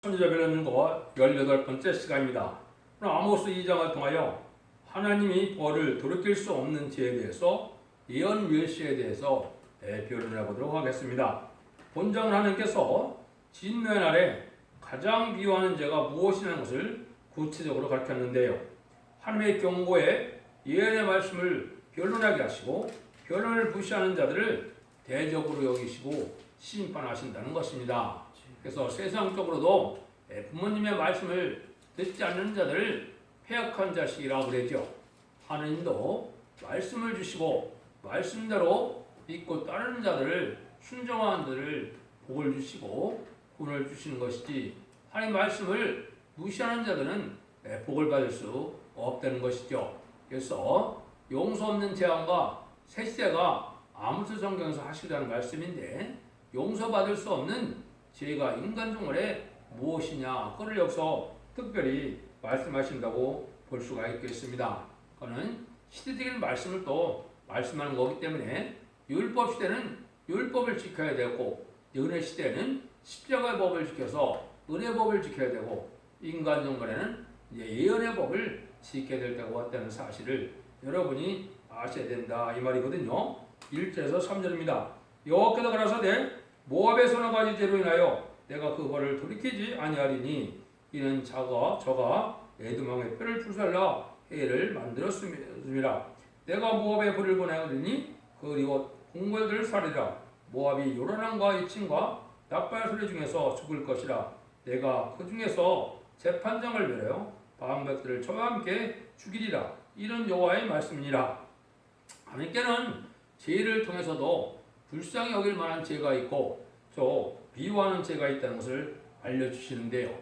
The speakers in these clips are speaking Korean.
선지자별론과 18번째 시간입니다. 오늘 아모스 2장을 통하여 하나님이 벌을 돌이킬 수 없는 죄에 대해서 예언 멸시에 대해서 변론해 보도록 하겠습니다. 본장은 하나님께서 진노의 날에 가장 미워하는 죄가 무엇이냐는 것을 구체적으로 가르쳤는데요. 하나님의 경고에 예언의 말씀을 변론하게 하시고 변론을 무시하는 자들을 대적으로 여기시고 심판하신다는 것입니다. 그래서 세상적으로도 부모님의 말씀을 듣지 않는 자들을 패역한 자식이라고 그러죠. 하느님도 말씀을 주시고 말씀대로 믿고 따르는 자들을 순종하는 자들을 복을 주시고 구원을 주시는 것이지 하나님 말씀을 무시하는 자들은 복을 받을 수 없다는 것이죠. 그래서 용서 없는 재앙과 셋째가 아모스 성경에서 하시라는 말씀인데 용서받을 수 없는 죄가 인간 종말에 무엇이냐 그를 여기서 특별히 말씀하신다고 볼 수가 있겠습니다. 그는 시대적인 말씀을 또 말씀하는 거기 때문에 율법 시대는 율법을 지켜야 되고 은혜 시대는 십자가의 법을 지켜서 은혜 법을 지켜야 되고 인간 종말에는 예언의 법을 지켜야 될 때가 왔다는 사실을 여러분이 아셔야 된다 이 말이거든요. 1절에서 3절입니다. 여호와께서 가라사대 모압의 서너 가지 죄로 인하여 내가 그 벌을 돌이키지 아니하리니 이는 저가 에돔왕의 뼈를 불살라 해를 만들었습니다. 내가 모압에 불을 보내리니 그리고 공궐들을 살리라. 모압이 요란함과 이침과 낙발 소리 중에서 죽을 것이라. 내가 그 중에서 재판장을 멸하여 방백들을 저와 함께 죽이리라. 이런 여호와의 말씀이니라. 하나님께는 죄를 통해서도 불쌍히 여길 만한 죄가 있고 또 미워하는 죄가 있다는 것을 알려주시는데요.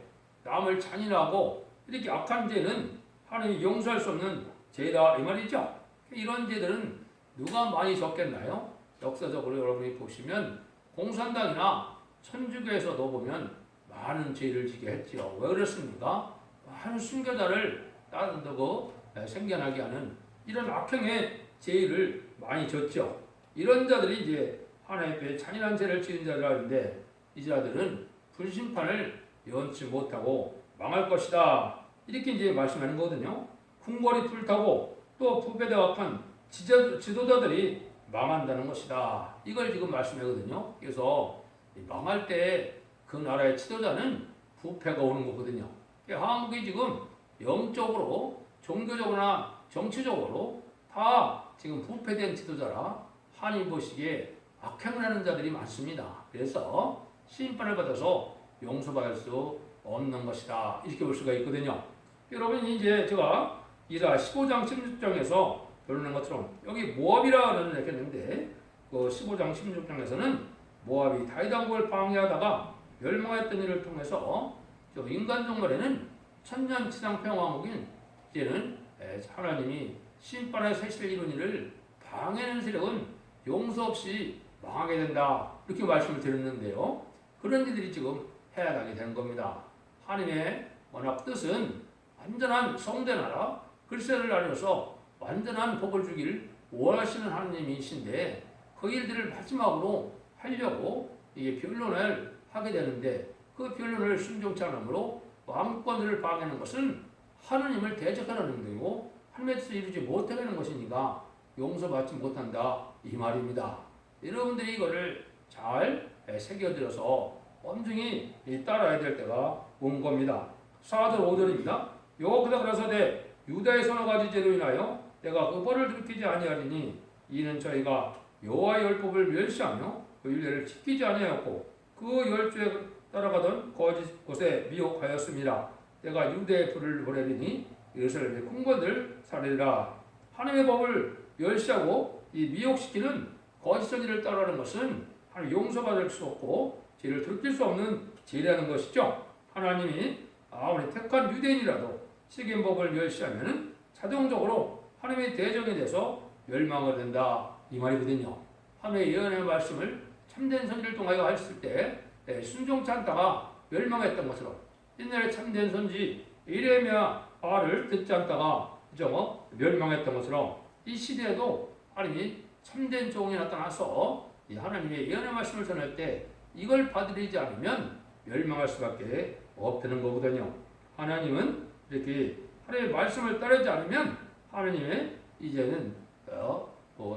남을 잔인하고 이렇게 악한 죄는 하나님이 용서할 수 없는 죄다 이 말이죠. 이런 죄들은 누가 많이 적겠나요? 역사적으로 여러분이 보시면 공산당이나 천주교에서도 보면 많은 죄를 지게 했죠. 왜 그렇습니까? 많은 순교자를 따르고 생겨나게 하는 이런 악행의 죄를 많이 졌죠. 이런 자들이 이제 하나님께 잔인한 죄를 지은 자들인데 이 자들은 불심판을 연치 못하고 망할 것이다. 이렇게 이제 말씀하는 거거든요. 궁궐이 불타고 또 부패대악한 지도자들이 망한다는 것이다. 이걸 지금 말씀하거든요. 그래서 망할 때 그 나라의 지도자는 부패가 오는 거거든요. 한국이 지금 영적으로 종교적으로나 정치적으로 다 지금 부패된 지도자라 하나님 보시기에 악행을 하는 자들이 많습니다. 그래서 심판을 받아서 용서받을 수 없는 것이다. 이렇게 볼 수가 있거든요. 여러분 이제 제가 이사 15장 16장에서 결론한 것처럼 여기 모압이라는 이렇게 했는데 그 15장 16장에서는 모압이 다윗 왕국을 방해하다가 멸망했던 일을 통해서 인간 종말에는 천년치상 평화국인 이제는 하나님이 심판의 세시를 이룬 일을 방해하는 세력은 용서 없이 망하게 된다. 이렇게 말씀을 드렸는데요. 그런 일들이 지금 해야하게 되는 겁니다. 하나님의 워낙 뜻은 완전한 성대 나라, 글쎄를 나눠서 완전한 복을 주길 원하시는 하나님이신데 그 일들을 마지막으로 하려고 이게 변론을 하게 되는데 그 변론을 순종치 않으므로 왕권을 방해하는 것은 하나님을 대적하는 것이고 하나님의 뜻을 이루지 못하게 하는 것이니까 용서받지 못한다 이 말입니다. 여러분들이 이거를 잘 새겨들어서 엄중히 따라야 될 때가 온 겁니다. 4절 5절입니다. 여호와께서 가라사대 유다의 서너 가지 죄로 인하여 내가 그 벌을 들키지 아니하리니 이는 저희가 여호와의 율법을 멸시하며 그 율례를 지키지 아니하였고 그 열조에 따라가던 거짓 곳에 미혹하였습니다. 내가 유대의 불을 보내리니 예루살렘의 궁궐들 살리라. 하나님의 법을 멸시하고 이 미혹시키는 거짓 선지를 따르는 것은 하나님 용서받을 수 없고 죄를 돌이킬 수 없는 죄라는 것이죠. 하나님이 아무리 택한 유대인이라도 식인법을 멸시하면 자동적으로 하나님의 대적에 대해서 멸망을 된다 이 말이거든요. 하나님의 예언의 말씀을 참된 선지를 통하여 했을 때 순종치 않다가 멸망했던 것처럼 옛날에 참된 선지 이레미야를 듣지 않다가 멸망했던 것처럼 이 시대에도 하나님이 참된 종이 나타나서 이 하나님의 예언의 말씀을 전할 때 이걸 받아들이지 않으면 멸망할 수밖에 없다는 거거든요. 하나님은 이렇게 하나님의 말씀을 따르지 않으면 하나님의 이제는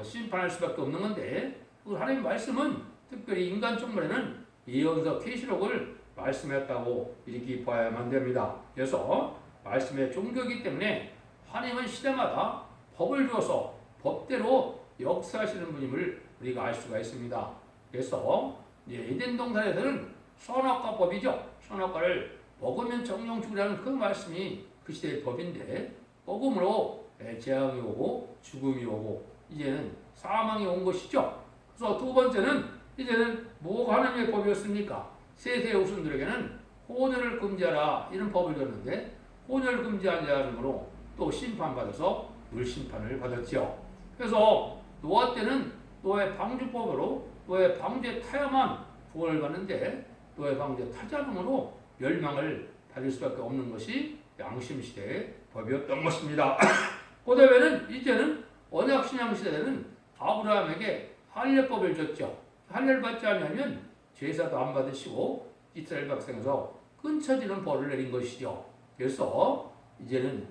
심판할 수밖에 없는 건데, 그 하나님의 말씀은 특별히 인간 쪽문에는 예언서 계시록을 말씀했다고 이렇게 봐야만 됩니다. 그래서 말씀의 종교이기 때문에 하나님은 시대마다 법을 주어서 법대로 역사하시는 분임을 우리가 알 수가 있습니다. 그래서 에덴 동산에서는 선악과 법이죠. 선악과를 먹으면 정령 죽으라는 그 말씀이 그 시대의 법인데, 먹음으로 재앙이 오고 죽음이 오고 이제는 사망이 온 것이죠. 그래서 두 번째는 이제는 뭐가 하나님의 법이었습니까? 세세의 후손들에게는 혼혈을 금지하라 이런 법을 줬는데, 혼혈을 금지한 자름으로 또 심판받아서 물심판을 받았지요. 그래서 노아 때는 노아의 방주법으로 노아의 방주에 타야만 구원을 받는데, 노아의 방주에 타지 않으므로 멸망을 받을 수밖에 없는 것이 양심시대의 법이었던 것입니다. 그 다음에는 이제는 언약신앙 시대에는 아브라함에게 할례법을 줬죠. 할례를 받지 않으면 제사도 안 받으시고 이스라엘 백성에서 끊쳐지는 벌을 내린 것이죠. 그래서 이제는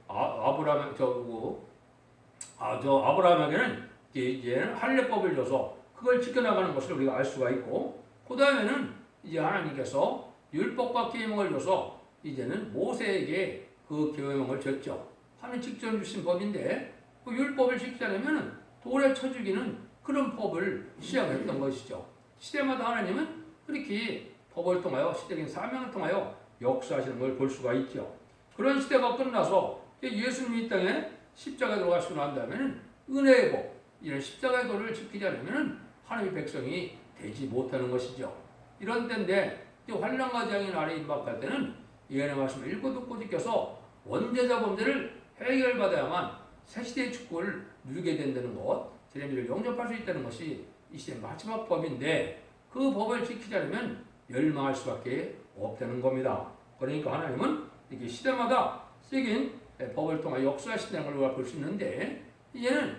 아브라함에게는 이제는 할례법을 줘서 그걸 지켜나가는 것을 우리가 알 수가 있고, 그 다음에는 이제 하나님께서 율법과 계명을 줘서 이제는 모세에게 그 계명을 줬죠. 하나님 직접 주신 법인데, 그 율법을 지키지 않으면 돌에 쳐 죽이는 그런 법을 시작했던 것이죠. 시대마다 하나님은 그렇게 법을 통하여 시대적인 사명을 통하여 역사하시는 걸 볼 수가 있죠. 그런 시대가 끝나서 예수님이 이 땅에 십자가에 들어가시고 난 다음에는 은혜의 법, 이런 십자가의 도를 지키지 않으면 하나님의 백성이 되지 못하는 것이죠. 이런 때인데 환난과 재앙이 나라에 임박할 때는 예언의 말씀을 읽고 듣고 지켜서 원죄자 범죄를 해결받아야만 새 시대의 축복을 누리게 된다는 것, 제레미야를 영접할 수 있다는 것이 이 시대의 마지막 법인데, 그 법을 지키지 않으면 멸망할 수밖에 없다는 겁니다. 그러니까 하나님은 이렇게 시대마다 새긴 법을 통해 역사하신다는 걸 우리가 볼 수 있는데, 이제는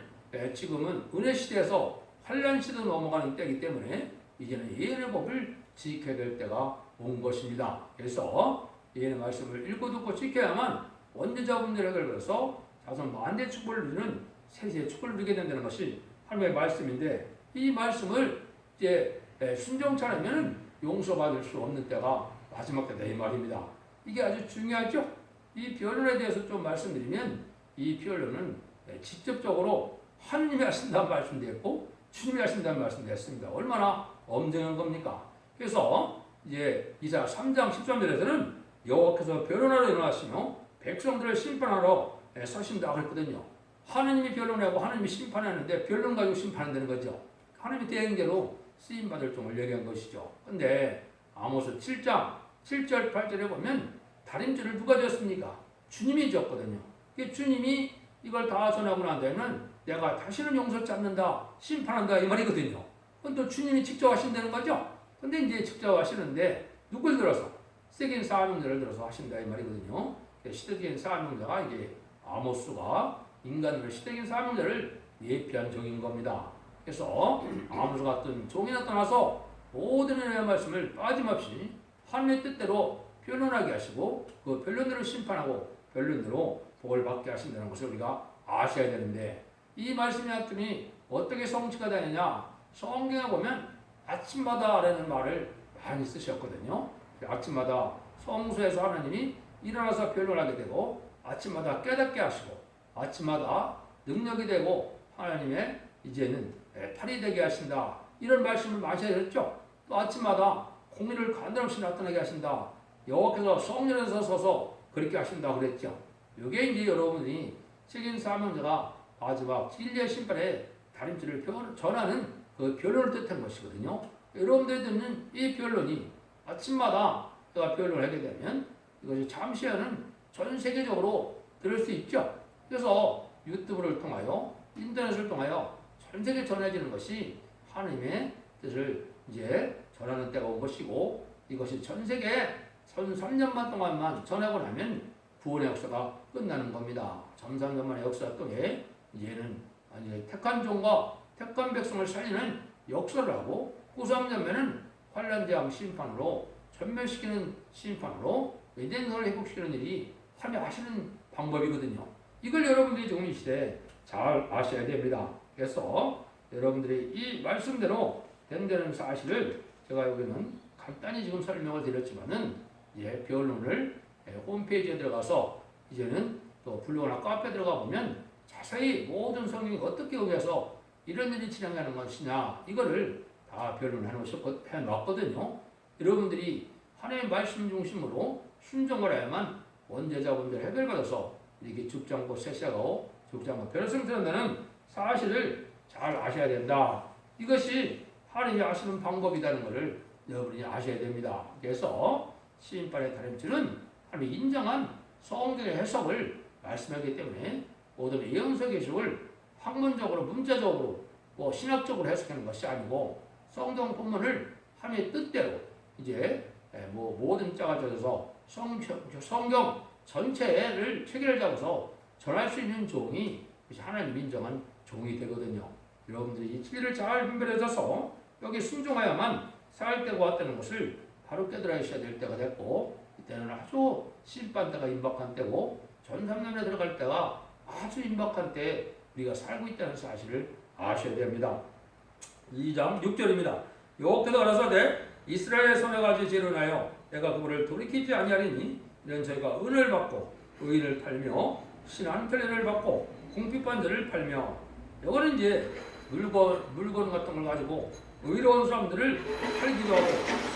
지금은 은혜 시대에서 환난 시대로 넘어가는 때이기 때문에 이제는 예언의 법을 지켜야 될 때가 온 것입니다. 그래서 예언의 말씀을 읽고 듣고 지켜야만 원죄자분들을 해결해서 자손 만대 축복을 누리는 세세의 축복을 누리게 된다는 것이 하나님의 말씀인데, 이 말씀을 이제 순종치 않으면 용서받을 수 없는 때가 마지막 때다 이 말입니다. 이게 아주 중요하죠. 이 변론에 대해서 좀 말씀드리면, 이 변론은 직접적으로 하느님이 하신다는 말씀되었고 주님이 하신다는 말씀되었습니다. 얼마나 엄정한 겁니까? 그래서 이제 이사 3장 13절에서는 여호와께서 변론하러 일어나시며 백성들을 심판하러 서신다 그랬거든요. 하느님이 변론하고 하느님이 심판하는데 변론 가지고 심판한다는 거죠. 하느님이 대행자로 쓰임받을 종을 얘기한 것이죠. 근데 아모스 7장 7절 8절에 보면 다림질을 누가 졌습니까? 주님이 졌거든요. 주님이 이걸 다 전하고 난 다음에는 내가 다시는 용서치 않는다, 심판한다 이 말이거든요. 그건 또 주님이 직접 하신다는 거죠. 근데 이제 직접 하시는데 누굴 들어서? 세계인 사명자를 들어서 하신다 이 말이거든요. 시대적인 사명자가 이게 아모스가 인간을 시대적인 사명자를 예피한 종인 겁니다. 그래서 아모스 같은 종이나 떠나서 모든 은혜의 말씀을 빠짐없이 하나님의 뜻대로 변론하게 하시고 그 변론대로 심판하고 변론대로 복을 받게 하신다는 것을 우리가 아셔야 되는데, 이 말씀이 하여튼이 어떻게 성취가 되느냐, 성경에 보면 아침마다 라는 말을 많이 쓰셨거든요. 아침마다 성소에서 하나님이 일어나서 변론하게 되고, 아침마다 깨닫게 하시고, 아침마다 능력이 되고 하나님의 이제는 팔이 되게 하신다, 이런 말씀을 많이 하셨죠. 또 아침마다 공의를 간단없이 나타나게 하신다, 여호와께서 성전에서 서서 그렇게 하신다 그랬죠. 이게 이제 여러분이 책임 사명자가 마지막 진리의 심판에 다림질을 전하는 그 변론을 뜻한 것이거든요. 여러분들이 듣는 이 변론이 아침마다 내가 변론을 하게 되면 이것이 잠시에는 전 세계적으로 들을 수 있죠. 그래서 유튜브를 통하여 인터넷을 통하여 전 세계에 전해지는 것이 하나님의 뜻을 이제 전하는 때가 온 것이고, 이것이 전 세계에 13년만 동안만 전하고 나면 구원의 역사가 끝나는 겁니다. 13년만의 역사 통해 이제는 택한 종과 택한 백성을 살리는 역사를 하고, 93년에는 환난 재앙 심판으로 전멸시키는 심판으로 에덴성을 회복시키는 일이 하나님이 하시는 방법이거든요. 이걸 여러분들이 지금 이 시대에 잘 아셔야 됩니다. 그래서 여러분들이 이 말씀대로 된다는 사실을 제가 여기는 간단히 지금 설명을 드렸지만은 변론을 홈페이지에 들어가서 이제는 또 블로그나 카페에 들어가 보면 자세히 모든 성경이 어떻게 의해서 이런 일이 진행하는 것이냐 이거를 다 변론을 해놨거든요. 여러분들이 하나님의 말씀 중심으로 순종을 해야만 원죄자 문제를 해결받아서 이렇게 죽지 않고 쇠시하고 죽지 않고 별승 드러내는 사실을 잘 아셔야 된다. 이것이 하나님이 아시는 방법이라는 것을 여러분이 아셔야 됩니다. 그래서 시인판의 다림질은 하나님이 인정한 성경의 해석을 말씀하기 때문에 모든 예언서 계시를 학문적으로 문자적으로 신학적으로 해석하는 것이 아니고 성경 본문을 하나님의 뜻대로 이제 모든 자가 져서 성경 전체를 체계를 잡아서 전할 수 있는 종이 하나님 인정한 종이 되거든요. 여러분들이 이 진리를 잘 분별해서 여기 순종하야만 살 때가 왔다는 것을 바로 깨달아 있어야 될 때가 됐고, 이때는 아주 심판 때가 임박한 때고 전삼년에 들어갈 때가 아주 임박한 때 우리가 살고 있다는 사실을 아셔야 됩니다. 2장 6절입니다. 여호와께서 가라사대 이스라엘의 손에 가지 재련하여 내가 그들을 돌이키지 아니하리니 이는 저희가 은을 받고 의인을 팔며 신한 편애를 받고 궁핍한 자를 팔며, 이거는 이제 물건 같은 걸 가지고 의로운 사람들을 팔기도 하고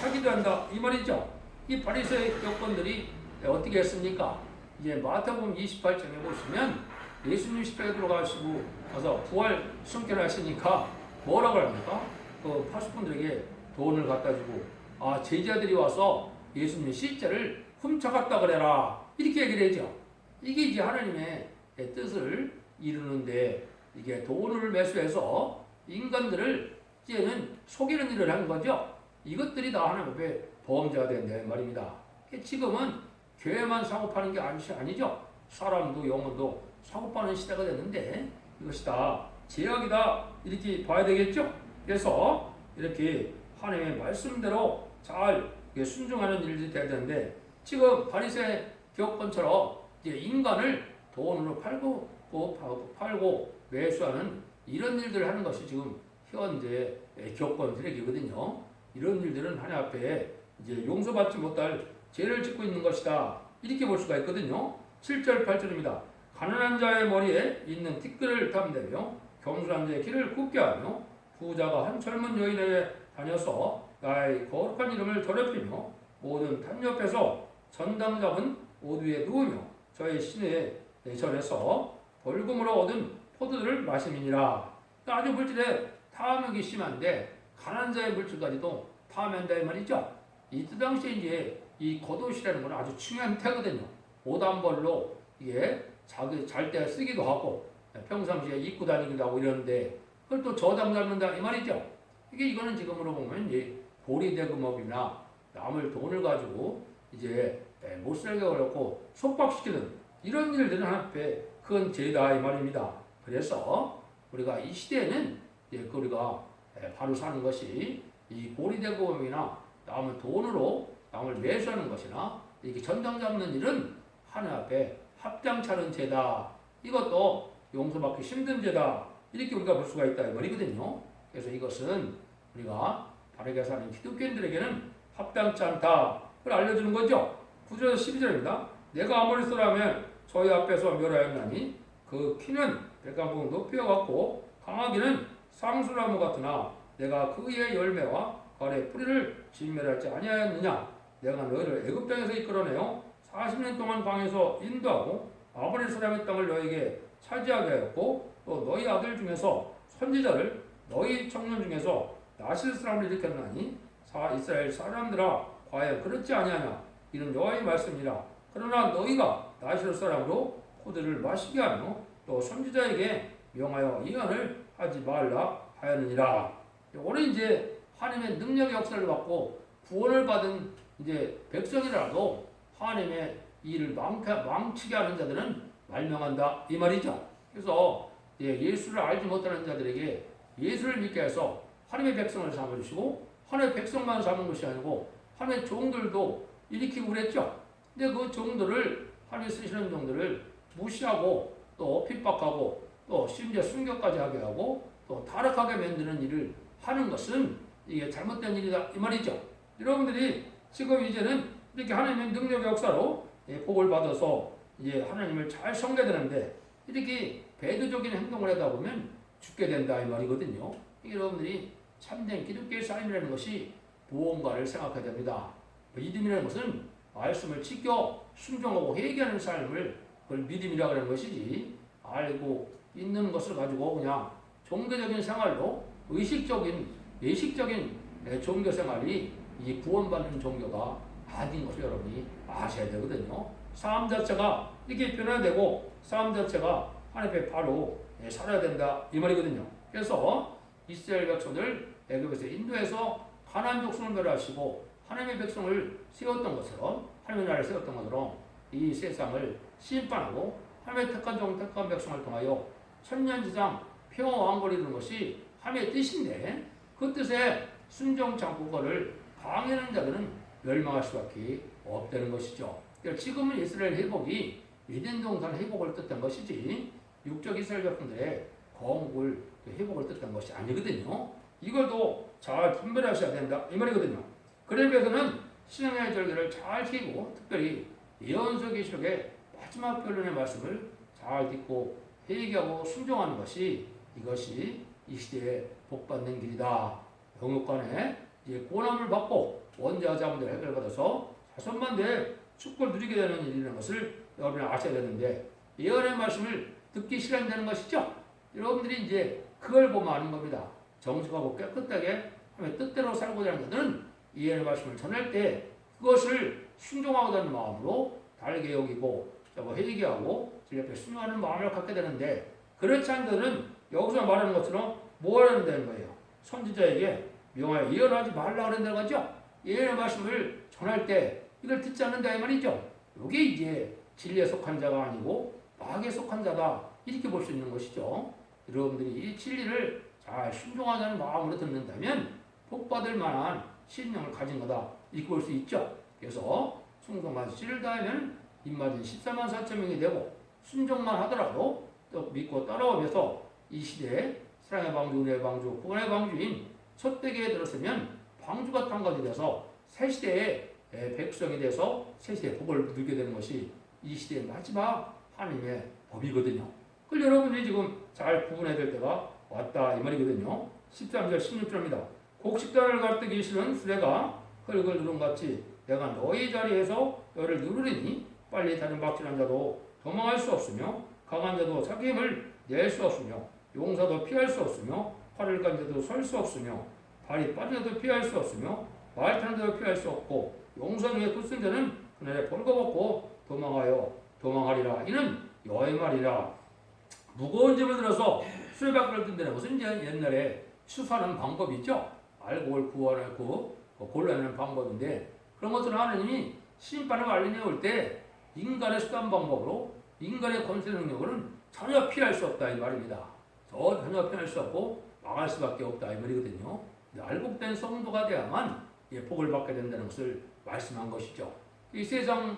사기도 한다 이 말이죠. 이 바리새의 교권들이 어떻게 했습니까? 이제 마태복음 28장에 보시면 예수님 십자가에 들어가시고 가서 부활 승천하시니까 뭐라고 합니까? 그 파수꾼들에게 돈을 갖다 주고 제자들이 와서 예수님의 십자를 훔쳐갔다 그래라 이렇게 얘기를 하죠. 이게 이제 하나님의 뜻을 이루는데 이게 돈을 매수해서 인간들을 이제는 속이는 일을 하는 거죠. 이것들이 다 하나님 앞에 범죄가 된다는 말입니다. 지금은 교회만 사고 파는 게 아니죠. 사람도 영혼도 사고 파는 시대가 됐는데 이것이 다 제약이다 이렇게 봐야 되겠죠. 그래서 이렇게 하나님의 말씀대로 잘 순종하는 일들이 돼야 되는데, 지금 바리새 교권처럼 이제 인간을 돈으로 팔고 매수하는 이런 일들을 하는 것이 지금 현재 교권 세력이거든요. 이런 일들은 하나님 앞에 이제 용서받지 못할 죄를 짓고 있는 것이다 이렇게 볼 수가 있거든요. 7절 8절입니다. 가난한 자의 머리에 있는 티끌을 탐내며 겸손한 자의 길을 굽게 하며 부자가 한 젊은 여인에게 다녀서 나의 거룩한 이름을 더럽히며 모든 탄 옆에서 전당 잡은 옷 위에 누우며 저의 신에 전해서 벌금으로 얻은 포도주를 마심이니라. 아주 물질에 탐욕이 심한데 가난한 자의 물질까지도 탐한다 이 말이죠. 이때 당시에 이제 이 겉옷이라는 건 아주 중요한 태거든요. 옷 한 벌로 이게 자기 잘 때 쓰기도 하고 평상시에 입고 다니기도 하고 이러는데 그걸 또 저당 잡는다 이 말이죠. 이거는 지금으로 보면 이제 보리대금업이나 남을 돈을 가지고 이제 못 살게 어렵고 속박시키는 이런 일들은 하나님께 큰 죄다 이 말입니다. 그래서 우리가 이 시대에는 우리가 바로 사는 것이 이 보리대금업이나 남을 돈으로 남을 매수하는 것이나 이렇게 전당 잡는 일은 하나님 앞에 합당치 않은 죄다. 이것도 용서받기 힘든 죄다. 이렇게 우리가 볼 수가 있다 이 말이거든요. 그래서 이것은 우리가 바르게 사는 기독교인들에게는 합당치 않다. 그걸 알려주는 거죠. 9절 12절입니다. 내가 아무리 쓰라면 저희 앞에서 멸하였나니 그 키는 백합봉 높이와 같고 강하기는 상수나무 같으나 내가 그의 열매와 가래 뿌리를 진멸하지 아니하였느냐. 내가 너희를 애굽 땅에서 이끌어내어 40년 동안 방에서 인도하고 아모리 사람의 땅을 너에게 차지하게 하였고 또 너희 아들 중에서 선지자를 너희 청년 중에서 나실 사람을 일으켰나니 이스라엘 사람들아 과연 그렇지 아니하냐. 이는 여호와의 말씀이라. 그러나 너희가 나실 사람으로 포도를 마시게 하며 또 선지자에게 명하여 이언을 하지 말라 하였느니라. 오늘 이제 하나님의 능력의 역사를 받고 구원을 받은 이제 백성이라도 하나님의 일을 망치게 하는 자들은 말명한다 이 말이죠. 그래서 예수를 알지 못하는 자들에게 예수를 믿게 해서 하나님의 백성을 삼아주시고 하나님의 백성만 삼은 것이 아니고 하나님의 종들도 일으키고 그랬죠. 근데 그 종들을 하나님 쓰시는 종들을 무시하고 또 핍박하고 또 심지어 순교까지 하게 하고 또 타락하게 만드는 일을 하는 것은 이게 잘못된 일이다 이 말이죠. 여러분들이 지금 이제는 이렇게 하나님의 능력의 역사로 복을 받아서 이제 하나님을 잘 섬겨야 되는데 이렇게 배도적인 행동을 하다 보면 죽게 된다 이 말이거든요. 여러분들이 참된 기독교의 삶이라는 것이 무언가를 생각해야 됩니다. 믿음이라는 것은 말씀을 지켜 순종하고 회개하는 삶을 그걸 믿음이라고 하는 것이지 알고 있는 것을 가지고 그냥 종교적인 생활로 의식적인 예식적인 종교 생활이 이 구원받는 종교가 아닌 것을 여러분이 아셔야 되거든요. 삶 자체가 이렇게 변화되고 삶 자체가 하나님 앞에 바로 살아야 된다 이 말이거든요. 그래서 이스라엘 백성들 애굽에서 인도해서 가나안 족속을 멸하시고 하나님의 백성을 세웠던 것처럼 하나님의 나라를 세웠던 것처럼 이 세상을 심판하고 하나님의 택한 종 택한 백성을 통하여 천년지상 평화 왕국을 이루는 것이 하나님의 뜻인데 그 뜻에 순종 창고거를 방해하는 자들은 멸망할 수밖에 없다는 것이죠. 그러니까 지금은 이스라엘 회복이 에덴 동산 회복을 뜻한 것이지 육적 이스라엘 백성들의 거룩을 회복을 뜻한 것이 아니거든요. 이걸도 잘 분별하셔야 된다 이 말이거든요. 그러기 위해서는 신앙의 절개를 잘 지키고 특별히 예언서 계시록의 마지막 결론의 말씀을 잘 듣고 회개하고 순종하는 것이 이것이 이 시대에 복받는 길이다. 영육간에 고난을 받고 원자와 자문들 해결받아서 자손만대의 축복을 누리게 되는 일이라는 것을 여러분이 아셔야 되는데 예언의 말씀을 듣기 실현되는 것이죠. 여러분들이 이제 그걸 보면 아는 겁니다. 정직하고 깨끗하게 하면 뜻대로 살고자 하는 자들은 예언의 말씀을 전할 때 그것을 순종하고자 마음으로 다르게 여기고 회개하고 주 옆에 순종하는 마음을 갖게 되는데 그렇지 않은 자들은 여기서 말하는 것처럼 뭐 하는 다는 거예요? 선지자에게 명하여 예언하지 말라 그런다는 거죠. 예언의 말씀을 전할 때 이걸 듣지 않는다 이 말이죠. 이게 이제 진리에 속한 자가 아니고 마귀에 속한 자다 이렇게 볼 수 있는 것이죠. 여러분들이 이 진리를 잘 순종하자는 마음으로 듣는다면 복받을 만한 신령을 가진 거다 이렇게 볼 수 있죠. 그래서 충성만 씨를 다하면 입맞은 14만 4천 명이 되고 순종만 하더라도 또 믿고 따라오면서 이 시대에 사랑의 방주, 은혜의 방주, 구원의 방주인 첫대기에 들었으면 방주가 탄 것이 돼서 새 시대의 백성이 돼서 새 시대의 복을 누리게 되는 것이 이 시대의 마지막 하나님의 법이거든요. 그걸 여러분들이 지금 잘 구분해야 될 때가 왔다 이 말이거든요. 13절 16절입니다. 곡식단을 가르뜨기 싫은 수레가 흙을 누른 같이 내가 너희 자리에서 너를 누르리니 빨리 다른 박질한 자도 도망할 수 없으며 강한 자도 자기 힘을 낼 수 없으며 용사도 피할 수 없으며 팔을 간 자도 설 수 없으며 발이 빠진 자도 피할 수 없으며 말 타는 자도 피할 수 없고 용사 중에 굳쓴 자는 그날에 벌거벗고 도망하리라. 이는 여호와의 말이라. 무거운 짐을 들어서 수레 밖을 든다는 것은 이제 옛날에 추수하는 방법이 있죠. 알곡을 구워내고 골라내는 방법인데 그런 것들은 하나님이 심판을 말려내올 때 인간의 수단 방법으로 인간의 권세 능력으로는 전혀 피할 수 없다 이 말입니다. 전혀 피할 수 없고 망할 수밖에 없다 이 말이거든요. 알곡된 성도가 되야만 복을 받게 된다는 것을 말씀한 것이죠. 이 세상에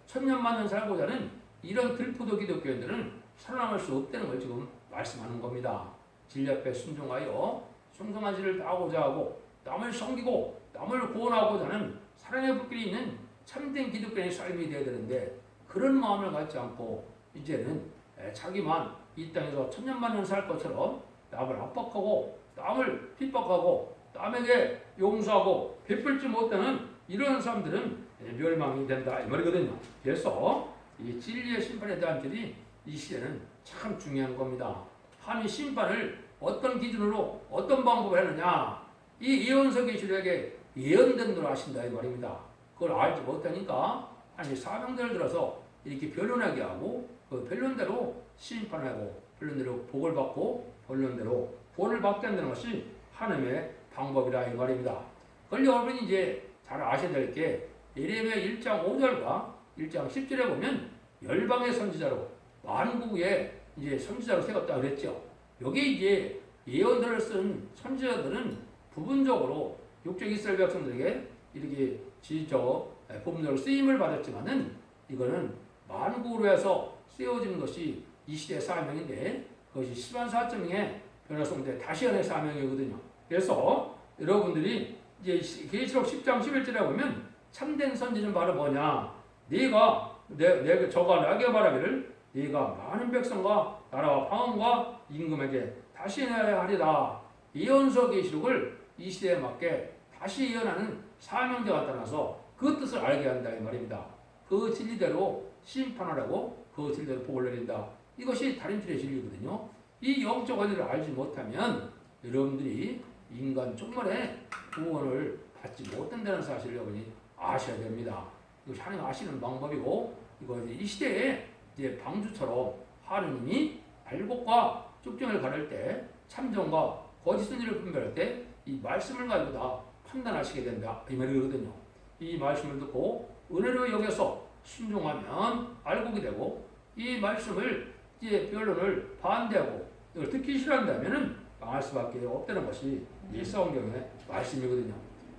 천년만년 살고자 하는 이런 들푸도 기독교인들은 살아남을 수 없다는 걸 지금 말씀하는 겁니다. 진리 앞에 순종하여 충성한 일을 다하고자 하고 남을 섬기고 남을 구원하고자 하는 사랑의 불길이 있는 참된 기독교인의 삶이 되어야 되는데 그런 마음을 갖지 않고 이제는 자기만 이 땅에서 천년만년 살 것처럼 남을 압박하고 남을 핍박하고 남에게 용서하고 베풀지 못하는 이런 사람들은 멸망이 된다 이 말이거든요. 그래서 이 진리의 심판에 대한 길이 이 시대는 참 중요한 겁니다. 하나님의 심판을 어떤 기준으로 어떤 방법을 하느냐 이 예언서 계시록에 예언된 대로 하신다 이 말입니다. 그걸 알지 못하니까 하나님의 사명대를 들어서 이렇게 변론하게 하고 그 변론대로 심판하고 변론대로 복을 받고 변론대로 구원을 받게 한다는 것이 하나님의 방법이라 이 말입니다. 그걸 여러분이 이제 잘 아셔야 될 게 예레미야 1장 5절과 1장 10절에 보면 열방의 선지자로 만국의 이제 선지자로 세웠다 그랬죠. 여기 이제 예언들을 쓴 선지자들은 부분적으로 육적 이스라엘 백성들에게 이렇게 법률로 쓰임을 받았지만은 이거는 만국으로 해서 쓰여지는 것이 이 시대의 사명인데 그것이 시반사점의 변화성대 다시연의 사명이거든요. 그래서 여러분들이 이제 계시록 10장 11절에 보면 참된 선지는 바로 뭐냐? 내가 저가 나에게 말하기를 네가 많은 백성과 나라와 방언과 임금에게 다시 해야 하리라. 예언서 계시록을 이 시대에 맞게 다시 예언하는 사명자가 따라서 그 뜻을 알게 한다 이 말입니다. 그 진리대로 심판하라고 그 진리대로 복을 내린다. 이것이 다림질의 진리거든요. 이 영적 원리를 알지 못하면 여러분들이 인간 쪽만의 구원을 받지 못한다는 사실을 여러분이 아셔야 됩니다. 이것이 하나님 아시는 방법이고 이것이 이 시대에 이제 방주처럼 하느님이 알곡과 쭉정을 가를 때 참정과 거짓 선지를 분별할 때 이 말씀을 가지고 다 판단하시게 된다 이 말이거든요. 이 말씀을 듣고 은혜로 여겨서 순종하면 알곡이 되고 이 말씀을 이제 변론을 반대하고 이걸 듣기 싫어한다면은 망할 수밖에 없다는 것이 이 성경의 말씀이거든요.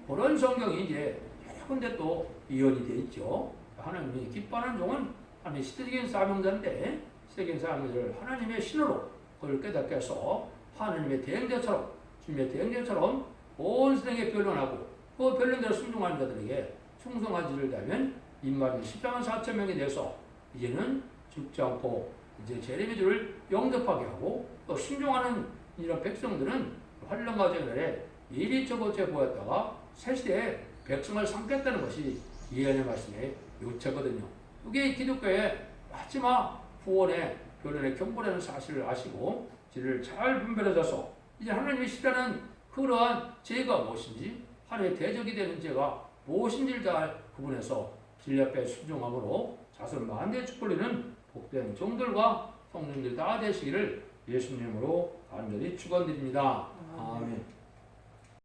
그런 성경이 이제 여러 군데 또 이언이 되어 있죠. 하나님이 기뻐하는 종은 하나님의 시대적인 사명자인데 시대적인 사명자를 하나님의 신으로 그걸 깨닫게 해서 하나님의 대행자처럼 주님의 대행자처럼 온 세상에 변론하고 그 변론대로 순종하는 자들에게 충성하지를 다면 인마리 10장 4천 명에 대해서 이제는 죽지 않고 이제 제레미주를 영접하게 하고 또 순종하는 이런 백성들은 환란과 재난에 일이 저번째 보였다가 새 시대에 백성을 삼겠다는 것이 예언의 말씀의 요체거든요. 이게 기독교의 마지막 구원의 변론의 경고라는 사실을 아시고 지를 잘 분별해서 이제 하나님이 시대는 그러한 죄가 무엇인지 하나님의 대적이 되는 죄가 무엇인지를 잘 구분해서 진리 앞에 순종함으로 자손 만대의 축복리는 복된 종들과 성령들 다 되시기를 예수님으로 간절히 축원드립니다. 아멘.